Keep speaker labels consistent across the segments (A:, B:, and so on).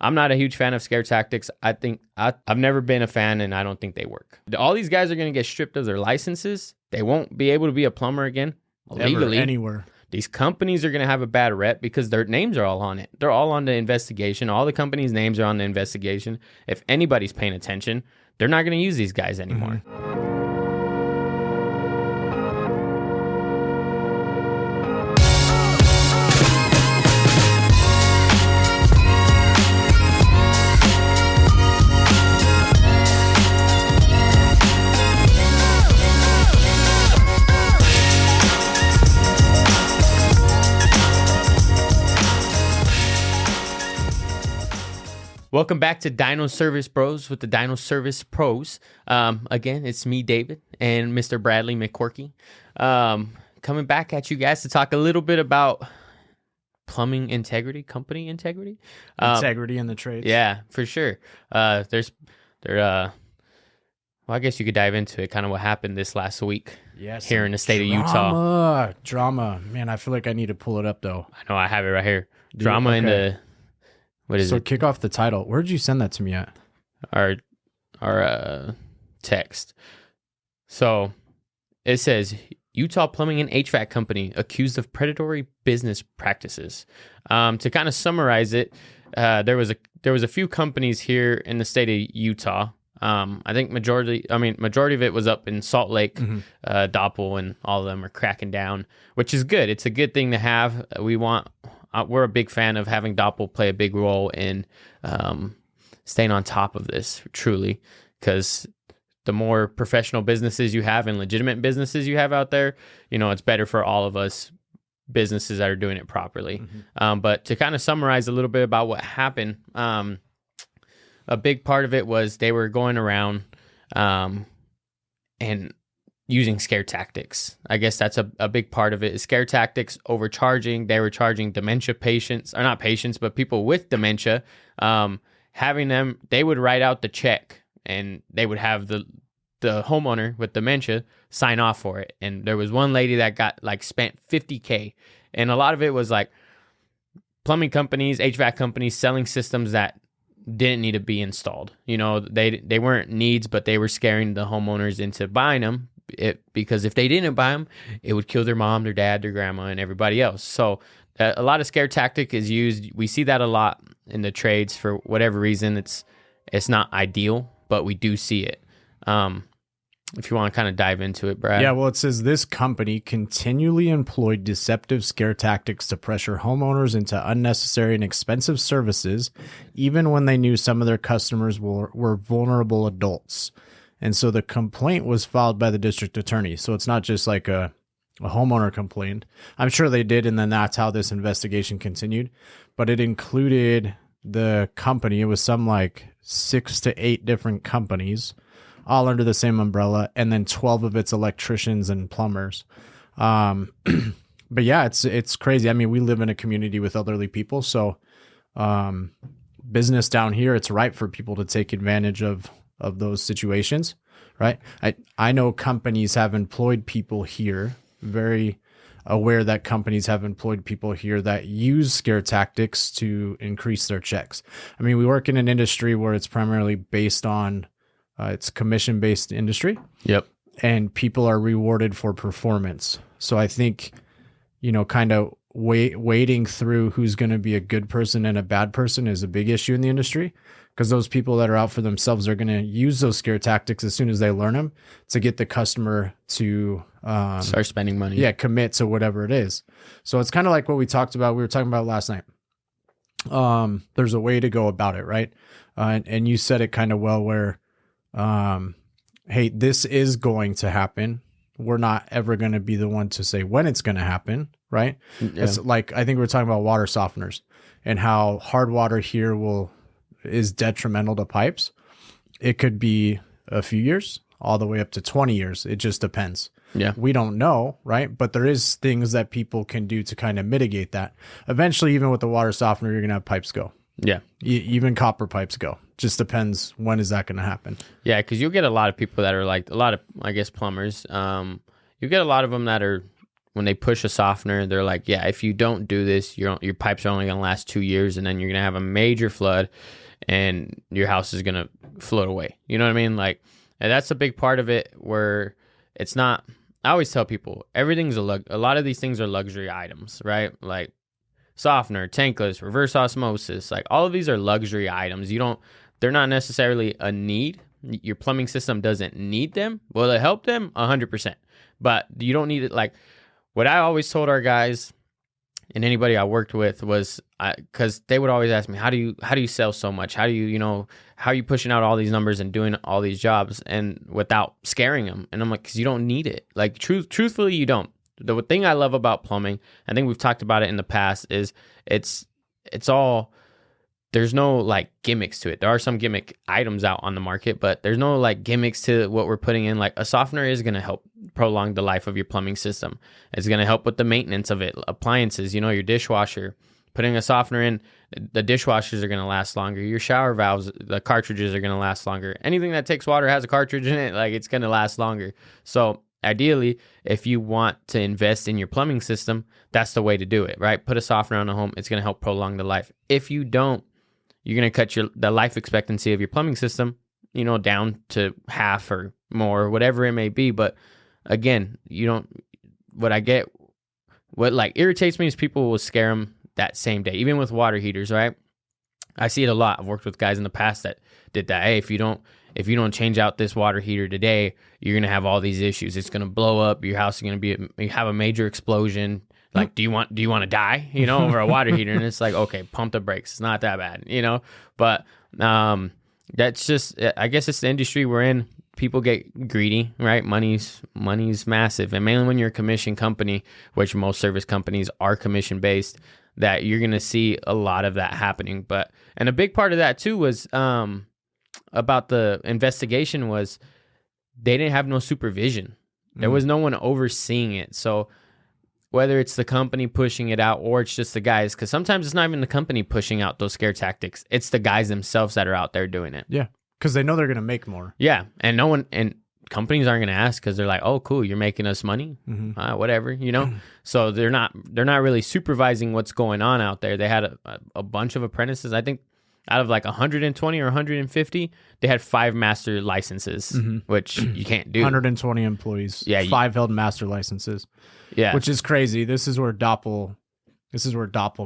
A: I'm not a huge fan of scare tactics. I think I've never been a fan, and I don't think they work. All these guys are going to get stripped of their licenses. They won't be able to be a plumber again legally.
B: Anywhere.
A: These companies are going to have a bad rep because their names are all on it. They're all on the investigation. All the companies' names are on the investigation. If anybody's paying attention, they're not going to use these guys anymore. Welcome back to Dino Service Bros with the Dino Service Pros. Again, it's me, David, and Mr. Bradley McQuirky. Coming back at you guys to talk a little bit about plumbing integrity, company integrity.
B: Integrity in the trades.
A: Yeah, for sure. Well, I guess you could dive into it, kind of what happened this last week here in the state of Utah.
B: Drama. Man, I feel like I need to pull it up, though.
A: I know, I have it right here. Drama in the... What is it?
B: So kick off the title. Where did you send that to me at?
A: Our text. So it says Utah Plumbing and HVAC Company accused of predatory business practices. To kind of summarize it, there was a few companies here in the state of Utah. I think majority of it was up in Salt Lake, Doppel, and all of them are cracking down, which is good. It's a good thing to have. We're a big fan of having Doppel play a big role in staying on top of this, truly, because the more professional businesses you have and legitimate businesses you have out there, it's better for all of us businesses that are doing it properly. But to kind of summarize a little bit about what happened, a big part of it was they were going around and using scare tactics. I guess that's a big part of it is scare tactics, overcharging. They were charging dementia patients, or not patients, but people with dementia, having them, they would write out the check and they would have the homeowner with dementia sign off for it. And there was one lady that got spent $50K. And a lot of it was plumbing companies, HVAC companies selling systems that didn't need to be installed. They weren't needs, but they were scaring the homeowners into buying them. Because if they didn't buy them, it would kill their mom, their dad, their grandma, and everybody else. So a lot of scare tactic is used. We see that a lot in the trades for whatever reason. It's not ideal, but we do see it. If you want to kind of dive into it, Brad.
B: Yeah, well, it says this company continually employed deceptive scare tactics to pressure homeowners into unnecessary and expensive services, even when they knew some of their customers were vulnerable adults. And so the complaint was filed by the district attorney. So it's not just like a homeowner complained. I'm sure they did, and then that's how this investigation continued. But it included the company. It was some 6 to 8 different companies, all under the same umbrella, and then 12 of its electricians and plumbers. But yeah, it's crazy. I mean, we live in a community with elderly people, so business down here, it's ripe for people to take advantage of those situations, right? I know companies have employed people here, very aware that companies have employed people here that use scare tactics to increase their checks. I mean, we work in an industry where it's primarily based on, it's commission-based industry.
A: Yep.
B: And people are rewarded for performance. So I think, kind of wading through who's going to be a good person and a bad person is a big issue in the industry. Because those people that are out for themselves are going to use those scare tactics as soon as they learn them to get the customer to
A: start spending money.
B: Yeah, commit to whatever it is. So it's kind of like what we were talking about last night. There's a way to go about it, right? And you said it kind of well where, hey, this is going to happen. We're not ever going to be the one to say when it's going to happen, right? Yeah. It's I think we're talking about water softeners and how hard water here is detrimental to pipes. It could be a few years all the way up to 20 years. It just depends.
A: Yeah.
B: We don't know, right? But there is things that people can do to kind of mitigate that. Eventually, even with the water softener, you're going to have pipes go.
A: Yeah.
B: Even copper pipes go. Just depends when is that going to happen.
A: Yeah, because you'll get a lot of people that are a lot of, I guess, plumbers. You get a lot of them that are, when they push a softener, they're like, yeah, if you don't do this, your pipes are only going to last 2 years, and then you're going to have a major flood and your house is going to float away. You know what I mean? Like, and that's a big part of it, where it's not. I always tell people everything's a lot of these things are luxury items, right? Like softener, tankless, reverse osmosis, like all of these are luxury items. They're not necessarily a need. Your plumbing system doesn't need them. Will it help them? 100%. But you don't need it. Like what I always told our guys and anybody I worked with was, because they would always ask me, how do you sell so much? How do you, how are you pushing out all these numbers and doing all these jobs and without scaring them? And I'm like, because you don't need it. Like truthfully, you don't. The thing I love about plumbing, I think we've talked about it in the past, is it's all, there's no like gimmicks to it. There are some gimmick items out on the market, but there's no like gimmicks to what we're putting in. Like a softener is going to help prolong the life of your plumbing system. It's going to help with the maintenance of it. Appliances, your dishwasher, putting a softener in, the dishwashers are going to last longer. Your shower valves, the cartridges are going to last longer. Anything that takes water has a cartridge in it, like it's going to last longer. So ideally, if you want to invest in your plumbing system, that's the way to do it, right? Put a softener on the home. It's going to help prolong the life. If you don't, you're going to cut the life expectancy of your plumbing system, down to half or more, whatever it may be. But again, what like irritates me is people will scare them that same day, even with water heaters, right? I see it a lot. I've worked with guys in the past that did that. Hey, if you don't change out this water heater today, you're going to have all these issues. It's going to blow up. Your house is going to have a major explosion. Like, do you want to die, over a water heater? And it's like, okay, pump the brakes. It's not that bad, but, that's just, I guess it's the industry we're in. People get greedy, right? Money's massive. And mainly when you're a commission company, which most service companies are commission based, that you're going to see a lot of that happening. And a big part of that too was, about the investigation was they didn't have no supervision. There was no one overseeing it. So whether it's the company pushing it out or it's just the guys, because sometimes it's not even the company pushing out those scare tactics. It's the guys themselves that are out there doing it.
B: Yeah, because they know they're going to make more.
A: Yeah, and companies aren't going to ask because they're like, oh, cool, you're making us money, whatever, So they're not really supervising what's going on out there. They had a bunch of apprentices. I think out of like 120 or 150, they had 5 master licenses, which you can't do.
B: 120 employees. Yeah, 5 held master licenses. Yeah, which is crazy. This is where Doppel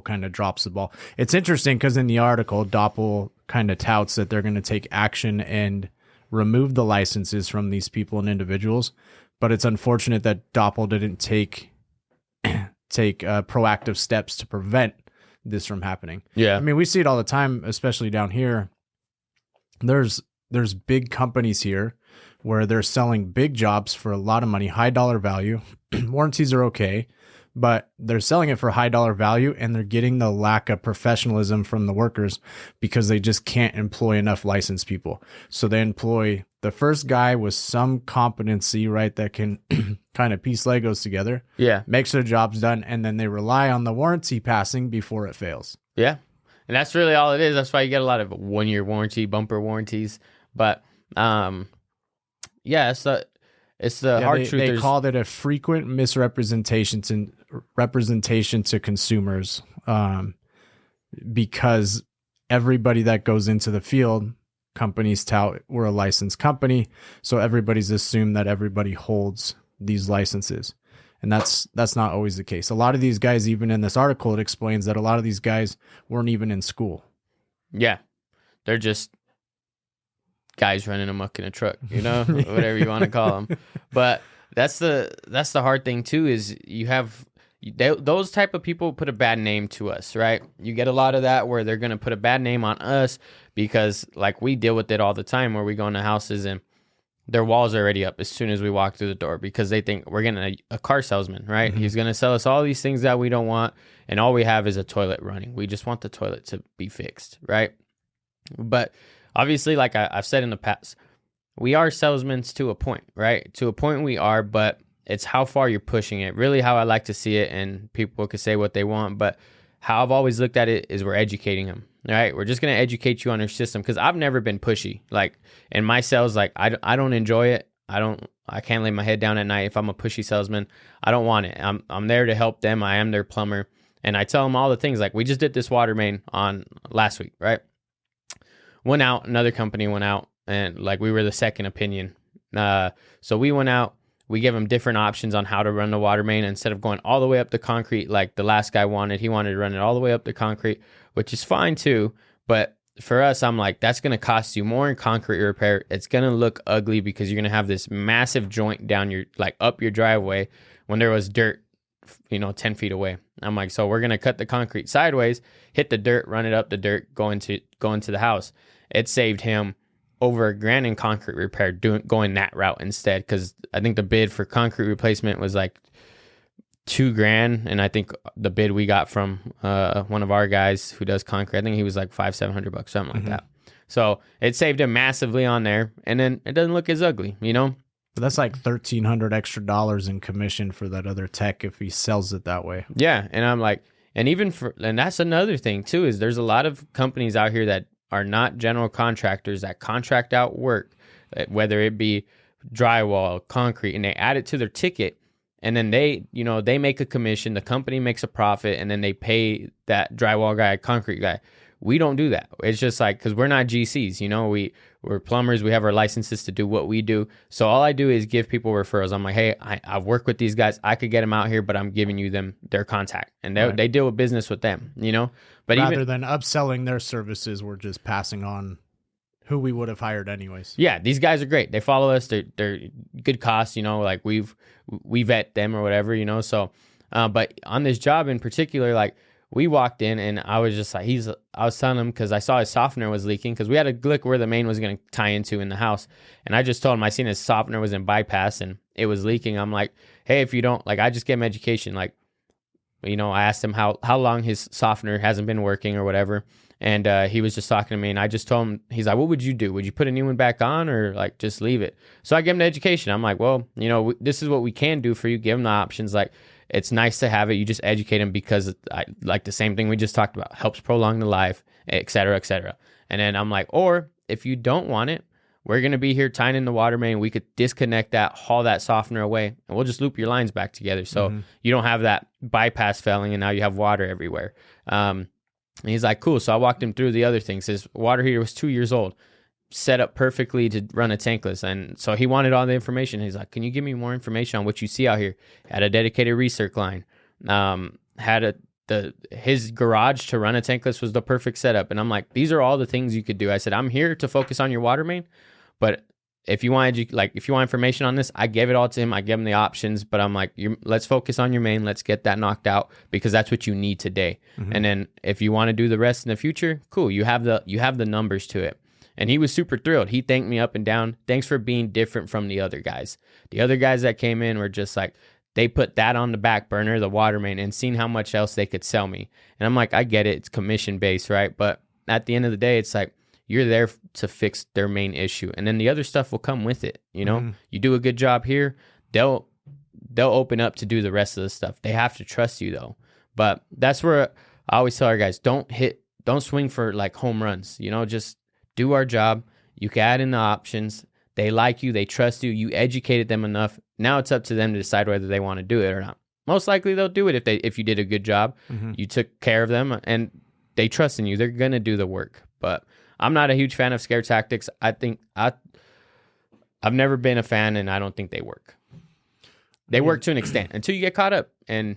B: kind of drops the ball. It's interesting because in the article, Doppel kind of touts that they're going to take action and remove the licenses from these people and individuals. But it's unfortunate that Doppel didn't take proactive steps to prevent this from happening.
A: Yeah,
B: I mean, we see it all the time, especially down here. There's big companies here where they're selling big jobs for a lot of money, high dollar value. Warranties are okay, but they're selling it for high dollar value, and they're getting the lack of professionalism from the workers because they just can't employ enough licensed people. So they employ the first guy with some competency, right, that can kind of piece Legos together.
A: Yeah.
B: Makes their jobs done, and then they rely on the warranty passing before it fails.
A: Yeah. And that's really all it is. That's why you get a lot of 1-year warranty, bumper warranties. But yeah, it's the hard truth.
B: They called it a frequent misrepresentation to consumers, because everybody that goes into the field, companies tout we're a licensed company, so everybody's assumed that everybody holds these licenses, and that's not always the case. A lot of these guys, even in this article, it explains that a lot of these guys weren't even in school.
A: Yeah, they're just guys running amok in a truck, whatever you want to call them. But that's the hard thing too, is those type of people put a bad name to us, right? You get a lot of that where they're going to put a bad name on us because like we deal with it all the time, where we go into houses and their walls are already up as soon as we walk through the door because they think we're getting a car salesman, right? Mm-hmm. He's going to sell us all these things that we don't want, and all we have is a toilet running. We just want the toilet to be fixed, right? But obviously, like I've said in the past, we are salesmen to a point, right? To a point we are, but it's how far you're pushing it. Really how I like to see it, and people can say what they want, but how I've always looked at it is we're educating them, right? We're just going to educate you on our system, because I've never been pushy. Like in my sales, like I don't enjoy it. I can't lay my head down at night if I'm a pushy salesman. I don't want it. I'm there to help them. I am their plumber. And I tell them all the things, like we just did this water main on last week, right? Went out, another company went out, and like we were the second opinion. So we went out, we gave them different options on how to run the water main instead of going all the way up the concrete like the last guy wanted. He wanted to run it all the way up the concrete, which is fine too. But for us, I'm like, that's going to cost you more in concrete repair. It's going to look ugly because you're going to have this massive joint down your, like up your driveway when there was dirt, 10 feet away. I'm like, so we're going to cut the concrete sideways, hit the dirt, run it up the dirt, go into the house. It saved him over $1,000 in concrete repair going that route instead. Cause I think the bid for concrete replacement was like $2,000. And I think the bid we got from one of our guys who does concrete, I think he was like $500-700, something like that. So it saved him massively on there. And then it doesn't look as ugly,
B: But that's like $1,300 extra in commission for that other tech if he sells it that way.
A: Yeah. And I'm like, and that's another thing too, is there's a lot of companies out here that are not general contractors that contract out work, whether it be drywall, concrete, and they add it to their ticket. And then they make a commission, the company makes a profit, and then they pay that drywall guy, concrete guy. We don't do that. It's just like, because we're not GCs, we're plumbers. We have our licenses to do what we do. So all I do is give people referrals. I'm like, hey, I've worked with these guys. I could get them out here, but I'm giving you their contact. And they deal with business with them, But
B: rather than upselling their services, we're just passing on who we would have hired anyways.
A: Yeah, these guys are great. They follow us. They're good costs, like we vet them or whatever, So, but on this job in particular, like, we walked in and I was just like, I was telling him because I saw his softener was leaking because we had a glick where the main was going to tie into in the house. And I just told him I seen his softener was in bypass and it was leaking. I'm like, hey, if you don't, like, I just gave him education. Like, I asked him how long his softener hasn't been working or whatever. And he was just talking to me and I just told him, he's like, what would you do? Would you put a new one back on or like just leave it? So I gave him the education. I'm like, well, this is what we can do for you. Give him the options. Like, it's nice to have it. You just educate them because I like the same thing we just talked about, helps prolong the life, et cetera, et cetera. And then I'm like, or if you don't want it, we're going to be here tying in the water main. We could disconnect that, haul that softener away, and we'll just loop your lines back together. So you don't have that bypass failing and now you have water everywhere. And he's like, cool. So I walked him through the other things. His water heater was 2 years old, set up perfectly to run a tankless. And so he wanted all the information. He's like, can you give me more information on what you see out here? Had a dedicated recirc line, his garage to run a tankless was the perfect setup. And I'm like, these are all the things you could do. I said, I'm here to focus on your water main, but if you want information on this, I gave it all to him. I gave him the options, but I'm like, let's focus on your main. Let's get that knocked out because that's what you need today. And then if you want to do the rest in the future, cool. You have the numbers to it. And he was super thrilled. He thanked me up and down. Thanks for being different from the other guys. The other guys that came in were just like, they put that on the back burner, the water main, and seen how much else they could sell me. And I'm like, I get it. It's commission based, right? But at the end of the day, it's like, you're there to fix their main issue. And then the other stuff will come with it. You do a good job here, they'll open up to do the rest of the stuff. They have to trust you though. But that's where I always tell our guys, don't swing for like home runs, just do our job. You can add in the options. They like you. They trust you. You educated them enough. Now it's up to them to decide whether they want to do it or not. Most likely they'll do it if you did a good job. You took care of them and they trust in you. They're going to do the work. But I'm not a huge fan of scare tactics. I think I've never been a fan and I don't think they work. They work to an extent until you get caught up and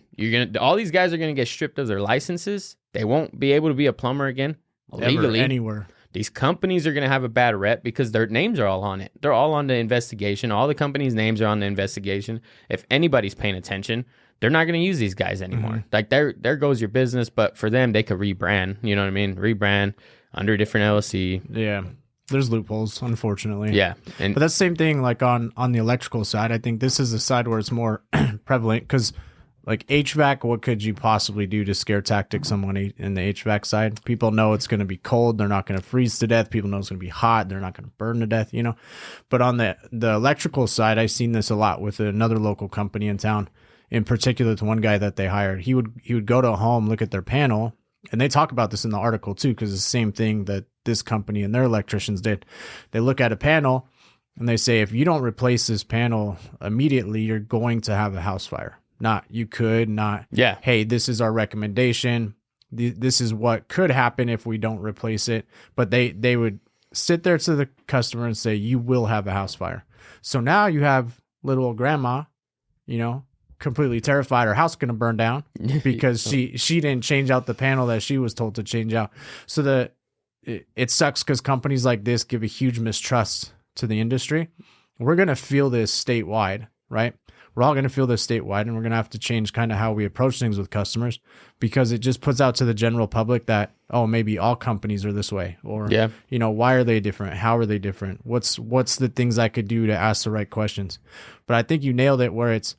A: all these guys are going to get stripped of their licenses. They won't be able to be a plumber again legally
B: anywhere.
A: These companies are going to have a bad rep because their names are all on it. They're all on the investigation. All the companies' names are on the investigation. If anybody's paying attention, they're not going to use these guys anymore. Like there goes your business. But for them, they could rebrand. You know what I mean? Rebrand under a different LLC.
B: Yeah. There's loopholes, unfortunately.
A: Yeah.
B: But that's the same thing like on the electrical side. I think this is a side where it's more prevalent because like HVAC, what could you possibly do to scare tactic someone in the HVAC side? People know it's going to be cold. They're not going to freeze to death. People know it's going to be hot. They're not going to burn to death, But on the electrical side, I've seen this a lot with another local company in town. In particular, to one guy that they hired. He would go to a home, look at their panel, and they talk about this in the article too, because it's the same thing that this company and their electricians did. They look at a panel, and they say, if you don't replace this panel immediately, you're going to have a house fire. Not you could, not,
A: Yeah.
B: hey, this is our recommendation. This is what could happen if we don't replace it. But they would sit there to the customer and say, you will have a house fire. So now you have little old grandma, completely terrified her house going to burn down because she didn't change out the panel that she was told to change out. So it sucks because companies like this give a huge mistrust to the industry. We're going to feel this statewide, right? We're all going to feel this statewide, and we're going to have to change kind of how we approach things with customers, because it just puts out to the general public that, oh, maybe all companies are this way, or, why are they different? How are they different? What's the things I could do to ask the right questions? But I think you nailed it, where it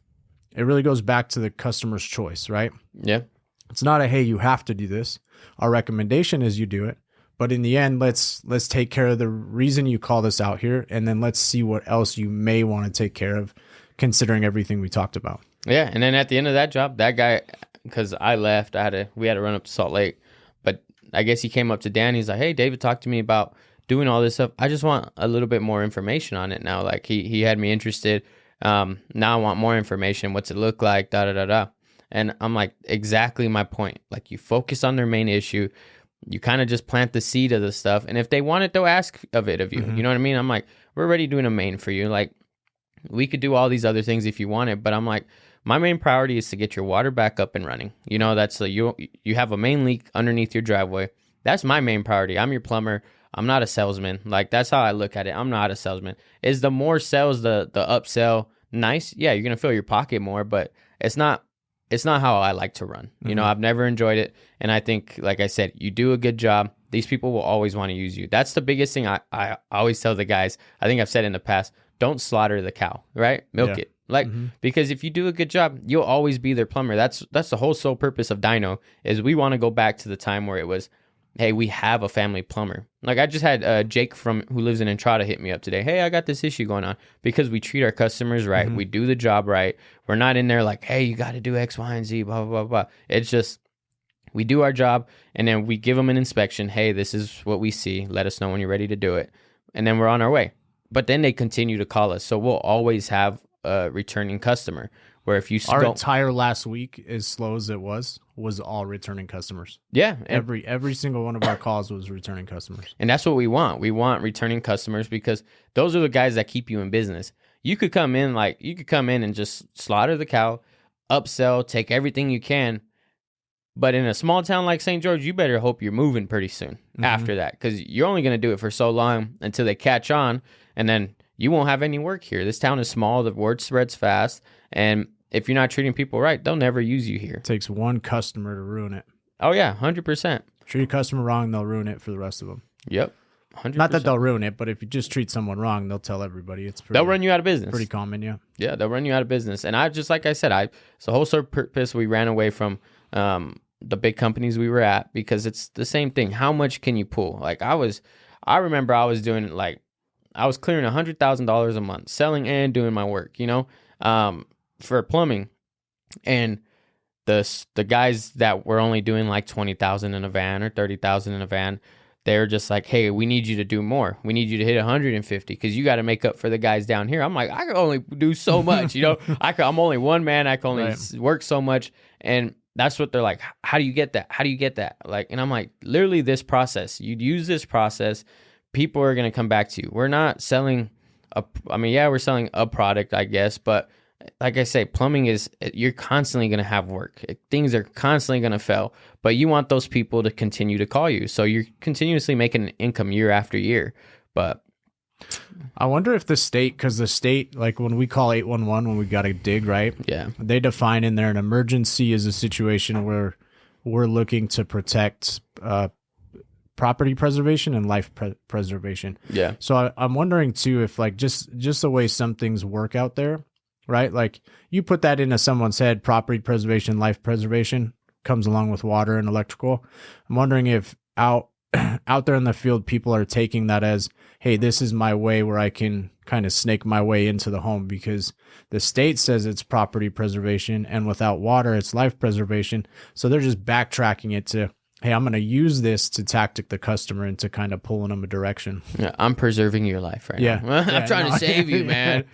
B: really goes back to the customer's choice, right?
A: Yeah.
B: It's not a, hey, you have to do this. Our recommendation is you do it. But in the end, let's take care of the reason you call this out here, and then let's see what else you may want to take care of, considering everything we talked about.
A: Yeah, and then at the end of that job, that guy, because I left, we had to run up to Salt Lake, but I guess he came up to Dan. He's like, "Hey, David, talk to me about doing all this stuff. I just want a little bit more information on it now. Like he had me interested. Now I want more information. What's it look like? Da da da da." And I'm like, exactly my point. Like, you focus on their main issue. You kind of just plant the seed of the stuff, and if they want it, they'll ask of it of you. You know what I mean? I'm like, we're already doing a main for you. Like, we could do all these other things if you want it, but I'm like, my main priority is to get your water back up and running. That's you have a main leak underneath your driveway. That's my main priority. I'm your plumber. I'm not a salesman. Like, that's how I look at it. I'm not a salesman. Is the more sales, the upsell nice? Yeah, you're gonna fill your pocket more, but it's not how I like to run. I've never enjoyed it, and I think, like I said, you do a good job, these people will always want to use you. That's the biggest thing I always tell the guys. I think I've said in the past, don't slaughter the cow, right? Milk it. Like, because if you do a good job, you'll always be their plumber. That's the whole sole purpose of Dino, is we want to go back to the time where it was, hey, we have a family plumber. Like, I just had Jake who lives in Entrada hit me up today. Hey, I got this issue going on, because we treat our customers right. We do the job right. We're not in there like, hey, you got to do X, Y, and Z, blah, blah, blah, blah. It's just, we do our job, and then we give them an inspection. Hey, this is what we see. Let us know when you're ready to do it. And then we're on our way. But then they continue to call us. So we'll always have a returning customer, where if you
B: our entire last week, as slow as it was all returning customers. Yeah. Every single one of our calls was returning customers.
A: And that's what we want. We want returning customers, because those are the guys that keep you in business. You could come in and just slaughter the cow, upsell, take everything you can. But in a small town like St. George, you better hope you're moving pretty soon after that, because you're only going to do it for so long until they catch on, and then you won't have any work here. This town is small. The word spreads fast. And if you're not treating people right, they'll never use you here.
B: It takes one customer to ruin it.
A: Oh, yeah, 100%.
B: Treat a customer wrong, they'll ruin it for the rest of them.
A: Yep, 100%.
B: Not that they'll ruin it, but if you just treat someone wrong, they'll tell everybody.
A: They'll run you out of business.
B: Pretty common, yeah.
A: Yeah, they'll run you out of business. And like I said, it's the whole purpose we ran away from the big companies we were at, because it's the same thing. How much can you pull? Like, I remember I was doing, like, I was clearing $100,000 a month, selling and doing my work, for plumbing. And the guys that were only doing like 20,000 in a van or 30,000 in a van, they're just like, hey, we need you to do more. We need you to hit 150, because you got to make up for the guys down here. I'm like, I can only do so much, I'm only one man. I can only work so much. And that's what they're like. How do you get that? How do you get that? Like, and I'm like, literally this process, you'd use this process, people are going to come back to you. We're not selling we're selling a product, I guess, but like I say, plumbing is, you're constantly going to have work. Things are constantly going to fail, but you want those people to continue to call you. So you're continuously making an income year after year. But
B: I wonder if the state, because the state, like when we call 811 when we got to dig, right?
A: Yeah.
B: They define in there an emergency as a situation where we're looking to protect property preservation and life preservation.
A: Yeah.
B: So I'm wondering too, if like just the way some things work out there, right? Like, you put that into someone's head, property preservation, life preservation comes along with water and electrical. I'm wondering if out there in the field, people are taking that as, hey, this is my way where I can kind of snake my way into the home, because the state says it's property preservation, and without water, it's life preservation. So they're just backtracking it to, hey, I'm going to use this to tactic the customer into kind of pulling them a direction.
A: Yeah, I'm preserving your life right
B: Yeah.
A: now. I'm trying to save you, man.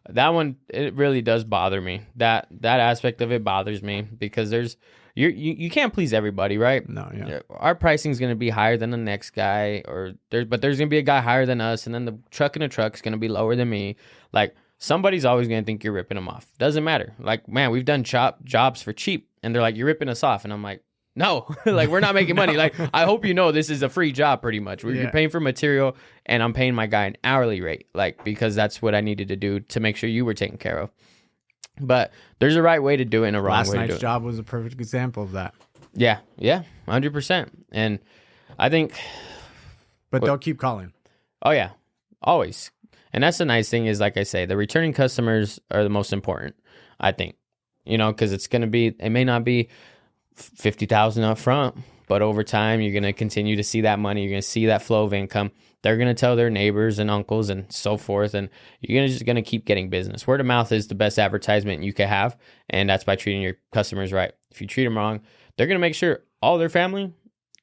A: That one, it really does bother me. That aspect of it bothers me because you can't please everybody, right?
B: No, yeah.
A: Our pricing is going to be higher than the next guy, but there's going to be a guy higher than us, and then the truck in a truck is going to be lower than me. Like, somebody's always going to think you're ripping them off. Doesn't matter. Like, man, we've done jobs for cheap, and they're like, you're ripping us off. And I'm like, no, like, we're not making money. Like, I hope you know this is a free job pretty much. You're paying for material, and I'm paying my guy an hourly rate, like, because that's what I needed to do to make sure you were taken care of. But there's a right way to do it and a wrong way to do it.
B: Last night's job was a perfect example of that.
A: Yeah, 100%. And I think...
B: But they'll keep calling.
A: Oh, yeah, always. And that's the nice thing is, like I say, the returning customers are the most important, I think. You know, because it may not be $50,000 up front, but over time, you're going to continue to see that money. You're going to see that flow of income. They're going to tell their neighbors and uncles and so forth, and you're just going to keep getting business. Word of mouth is the best advertisement you could have, and that's by treating your customers right. If you treat them wrong, they're going to make sure all their family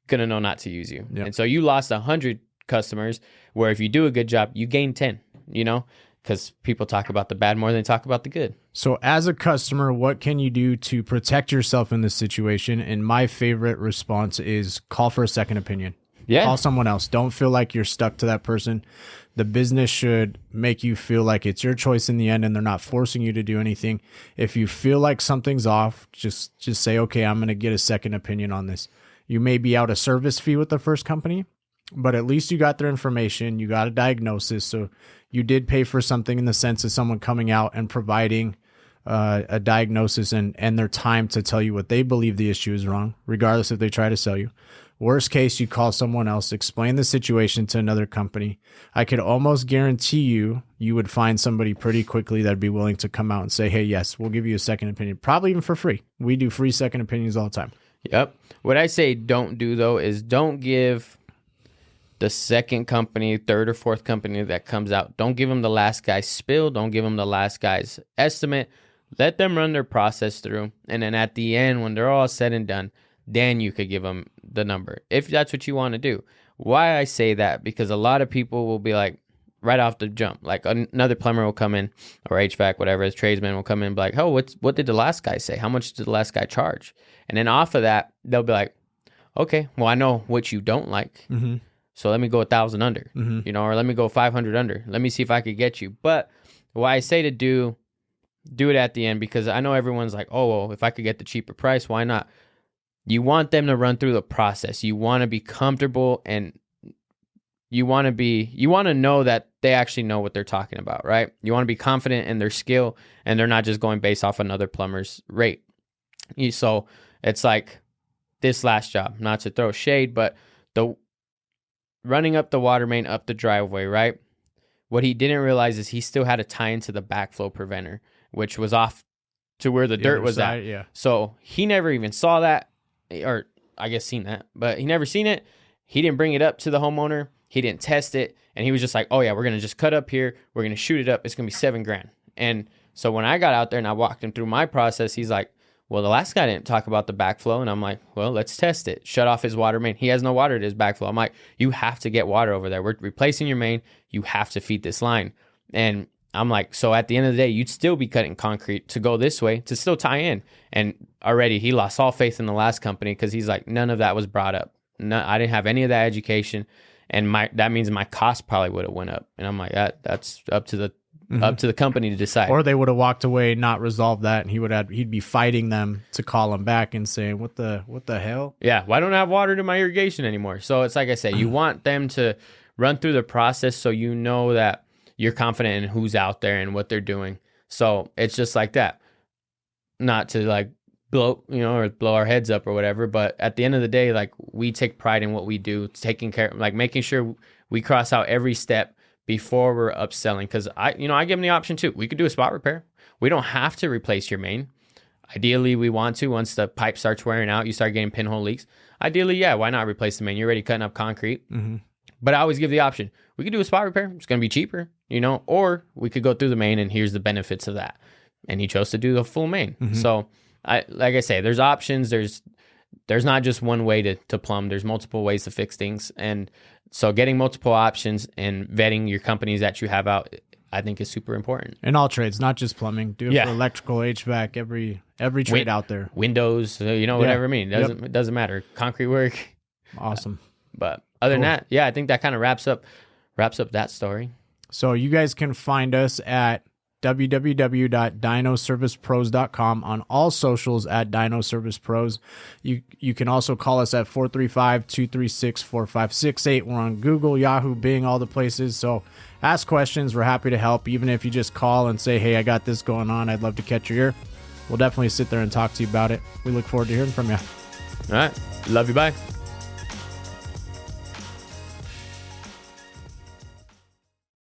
A: going to know not to use you. Yep. And so you lost 100 customers, where if you do a good job, you gain 10, you know, because people talk about the bad more than they talk about the good.
B: So as a customer, what can you do to protect yourself in this situation? And my favorite response is call for a second opinion. Yeah. Call someone else. Don't feel like you're stuck to that person. The business should make you feel like it's your choice in the end, and they're not forcing you to do anything. If you feel like something's off, just say, okay, I'm going to get a second opinion on this. You may be out a service fee with the first company, but at least you got their information. You got a diagnosis. So you did pay for something in the sense of someone coming out and providing a diagnosis and their time to tell you what they believe the issue is wrong, regardless if they try to sell you. Worst case, you call someone else, explain the situation to another company. I could almost guarantee you would find somebody pretty quickly that'd be willing to come out and say, hey, yes, we'll give you a second opinion, probably even for free. We do free second opinions all the time.
A: Yep. What I say don't do, though, is don't give the second company, third or fourth company that comes out, don't give them the last guy's spill. Don't give them the last guy's estimate. Let them run their process through. And then at the end, when they're all said and done, then you could give them the number, if that's what you want to do. Why I say that, because a lot of people will be like, right off the jump, like another plumber will come in, or HVAC, whatever, a tradesman will come in and be like, oh, what did the last guy say? How much did the last guy charge? And then off of that, they'll be like, okay, well, I know what you don't like. Mm-hmm. So let me go 1,000 under, you know, or let me go 500 under. Let me see if I could get you. But why I say to do it at the end, because I know everyone's like, oh, well, if I could get the cheaper price, why not? You want them to run through the process. You want to be comfortable, and you want to know that they actually know what they're talking about, right? You want to be confident in their skill, and they're not just going based off another plumber's rate. So it's like this last job, not to throw shade, but the running up the water main up the driveway, right? What he didn't realize is he still had to tie into the backflow preventer, which was off to where the dirt was at.
B: Yeah.
A: So he never even saw that, or I guess seen that, but he never seen it. He didn't bring it up to the homeowner. He didn't test it. And he was just like, oh yeah, we're going to just cut up here. We're going to shoot it up. It's going to be $7,000. And so when I got out there and I walked him through my process, he's like, well, the last guy didn't talk about the backflow. And I'm like, well, let's test it. Shut off his water main. He has no water to his backflow. I'm like, you have to get water over there. We're replacing your main. You have to feed this line. And I'm like, so at the end of the day, you'd still be cutting concrete to go this way to still tie in. And already he lost all faith in the last company because he's like, none of that was brought up. No, I didn't have any of that education. And that means my cost probably would have went up. And I'm like, that's up to the company to decide.
B: Or they would have walked away, not resolved that, and he'd be fighting them to call him back and saying, what the hell?
A: Yeah, why don't I have water to my irrigation anymore? So it's like I say, you want them to run through the process so you know that you're confident in who's out there and what they're doing. So it's just like that. Not to like blow our heads up or whatever, but at the end of the day, like, we take pride in what we do, taking care, like making sure we cross out every step before we're upselling. Because I give them the option too. We could do a spot repair. We don't have to replace your main. Ideally, we want to. Once the pipe starts wearing out, you start getting pinhole leaks. Ideally, yeah, why not replace the main? You're already cutting up concrete. Mm-hmm. But I always give the option. We could do a spot repair. It's going to be cheaper, or we could go through the main, and here's the benefits of that. And he chose to do the full main. Mm-hmm. So like I say, there's options. There's there's not just one way to plumb. There's multiple ways to fix things. And so getting multiple options and vetting your companies that you have out, I think, is super important.
B: In all trades, not just plumbing. Do it for electrical, HVAC, every trade out there.
A: Windows, whatever I mean. It doesn't matter. Concrete work.
B: Awesome.
A: But other than that, I think that kind of wraps up that story.
B: So you guys can find us at www.dinoservicepros.com, on all socials at Dino Service Pros. You can also call us at 435-236-4568. We're on Google, Yahoo, Bing, all the places. So ask questions. We're happy to help. Even if you just call and say, hey, I got this going on, I'd love to catch your ear. We'll definitely sit there and talk to you about it. We look forward to hearing from you.
A: All right. Love you. Bye.